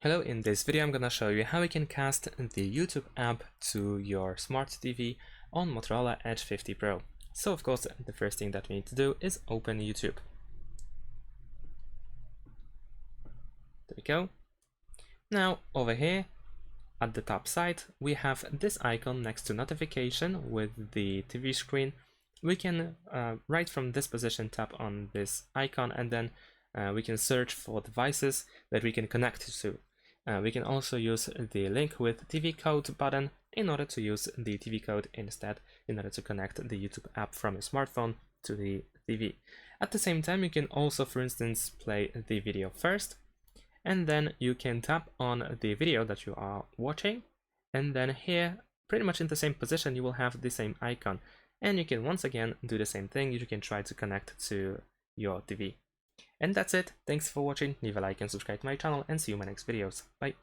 Hello, in this video I'm gonna show you how you can cast the YouTube app to your smart TV on Motorola Edge 50 Pro. So of course the first thing that we need to do is open YouTube. There we go. Now over here at the top side we have this icon next to notification with the TV screen. We can right from this position tap on this icon and then we can search for devices that we can connect to. We can also use the link with TV code button in order to use the TV code instead in order to connect the YouTube app from your smartphone to the TV. At the same time, you can also, for instance, play the video first, and then you can tap on the video that you are watching, and then here, pretty much in the same position, you will have the same icon, and you can once again do the same thing. You can try to connect to your TV. And that's it. Thanks for watching. Leave a like and subscribe to my channel, and see you in my next videos. Bye.